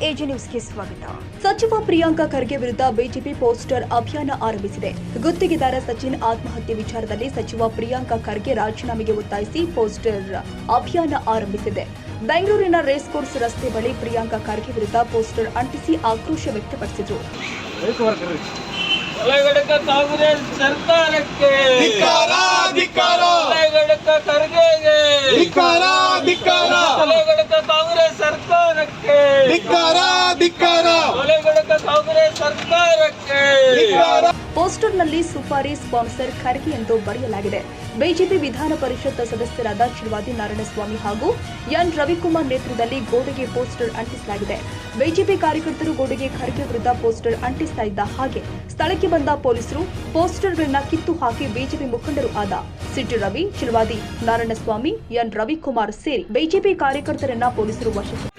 AJ ನ್ಯೂಸ್ಗೆ ಸ್ವಾಗತ. ಸಚಿವ ಪ್ರಿಯಾಂಕ ಖರ್ಗೆ ವಿರುದ್ಧ ಬಿಜೆಪಿ ಪೋಸ್ಟರ್ ಅಭಿಯಾನ ಆರಂಭಿಸಿದೆ. ಗುತ್ತಿಗೆದಾರ ಸಚಿನ್ ಆತ್ಮಹತ್ಯೆ ವಿಚಾರದಲ್ಲಿ ಸಚಿವ ಪ್ರಿಯಾಂಕ ಖರ್ಗೆ ರಾಜೀನಾಮೆಗೆ ಒತ್ತಾಯಿಸಿ ಪೋಸ್ಟರ್ ಅಭಿಯಾನ ಆರಂಭಿಸಿದೆ. ಬೆಂಗಳೂರಿನ ರೇಸ್ ಕೋರ್ಸ್ ರಸ್ತೆ ಬಳಿ ಪ್ರಿಯಾಂಕ ಖರ್ಗೆ ವಿರುದ್ಧ ಪೋಸ್ಟರ್ ಅಂಟಿಸಿ ಆಕ್ರೋಶ ವ್ಯಕ್ತಪಡಿಸಿದರು. ಕಾಂಗ್ರೆಸ್ ಸರ್ಕಾರಕ್ಕೆ ಕಾಂಗ್ರೆಸ್ ಸರ್ಕಾರಕ್ಕೆ ಪೋಸ್ಟರ್ನಲ್ಲಿ ಸುಪಾರಿ ಸ್ಪಾನ್ಸರ್ ಖರ್ಗೆ ಎಂದು ಬರೆಯಲಾಗಿದೆ. ಬಿಜೆಪಿ ವಿಧಾನ ಪರಿಷತ್ ಸದಸ್ಯರಾದ ಚಿಲವಾದಿ ನಾರಾಯಣಸ್ವಾಮಿ ಹಾಗೂ ಎನ್ ರವಿಕುಮಾರ್ ನೇತೃತ್ವದಲ್ಲಿ ಗೋಡೆಗೆ ಪೋಸ್ಟರ್ ಅಂಟಿಸಲಾಗಿದೆ. ಬಿಜೆಪಿ ಕಾರ್ಯಕರ್ತರು ಗೋಡೆಗೆ ಖರ್ಗೆ ವಿರುದ್ಧ ಪೋಸ್ಟರ್ ಅಂಟಿಸ್ತಾ ಇದ್ದ ಹಾಗೆ ಸ್ಥಳಕ್ಕೆ ಬಂದ ಪೊಲೀಸರು ಪೋಸ್ಟರ್ಗಳನ್ನ ಕಿತ್ತು ಹಾಕಿ ಬಿಜೆಪಿ ಮುಖಂಡರು ಆದ ಸಿಟಿ ರವಿ, ಚಿಲವಾದಿ ನಾರಾಯಣಸ್ವಾಮಿ, ಎನ್ ರವಿಕುಮಾರ್ ಸೇರಿ ಬಿಜೆಪಿ ಕಾರ್ಯಕರ್ತರನ್ನ ಪೊಲೀಸರು ವಶಕ್ಕೆ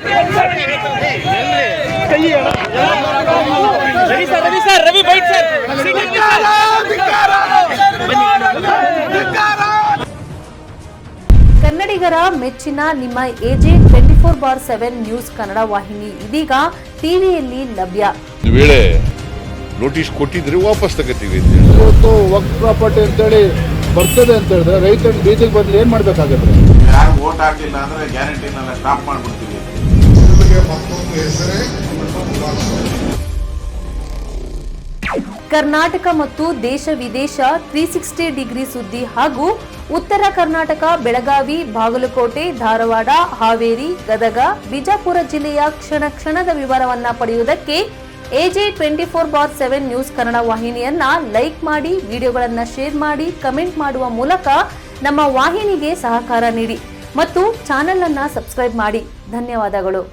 ಕನ್ನಡಿಗರ ಮೆಚ್ಚಿನ ನಿಮ್ಮ ಎಜೆ 24/7 ನ್ಯೂಸ್ ಕನ್ನಡ ವಾಹಿನಿ ಇದೀಗ ಟಿವಿಯಲ್ಲಿ ಲಭ್ಯ. ವೇಳೆ ನೋಟಿಸ್ ಕೊಟ್ಟಿದ್ರೆ ವಾಪಸ್ ತಗೋತೀವಿ. ಇವತ್ತು ವಕ್ಫ್ ಪ್ರಾಪರ್ಟಿ ಅಂತೇಳಿ ಬರ್ತದೆ ಅಂತ ಹೇಳಿದ್ರೆ ರೈತರು ಬೀದಿಗೆ ಬದಲು ಏನ್ ಮಾಡ್ಬೇಕಾಗತ್ತೆ? ಯಾರು ವೋಟ್ ಹಾಕಿಲ್ಲ ಅಂದ್ರೆ ಗ್ಯಾರಂಟಿನೆಲ್ಲ ಸ್ಟಾಪ್ ಮಾಡ್ಬಿಡ್ತೀವಿ. ಕರ್ನಾಟಕ ಮತ್ತು ದೇಶ ವಿದೇಶ 360 ಡಿಗ್ರಿ ಸುದ್ದಿ ಹಾಗೂ ಉತ್ತರ ಕರ್ನಾಟಕ, ಬೆಳಗಾವಿ, ಬಾಗಲಕೋಟೆ, ಧಾರವಾಡ, ಹಾವೇರಿ, ಗದಗ, ಬಿಜಾಪುರ ಜಿಲ್ಲೆಯ ಕ್ಷಣ ಕ್ಷಣದ ವಿವರವನ್ನ ಪಡೆಯುವುದಕ್ಕೆ ಎಜೆ 24/7 ನ್ಯೂಸ್ ಕನ್ನಡ ವಾಹಿನಿಯನ್ನ ಲೈಕ್ ಮಾಡಿ, ವಿಡಿಯೋಗಳನ್ನ ಶೇರ್ ಮಾಡಿ, ಕಮೆಂಟ್ ಮಾಡುವ ಮೂಲಕ ನಮ್ಮ ವಾಹಿನಿಗೆ ಸಹಕಾರ ನೀಡಿ ಮತ್ತು ಚಾನೆಲ್ ಅನ್ನ ಸಬ್ಸ್ಕ್ರೈಬ್ ಮಾಡಿ. ಧನ್ಯವಾದಗಳು.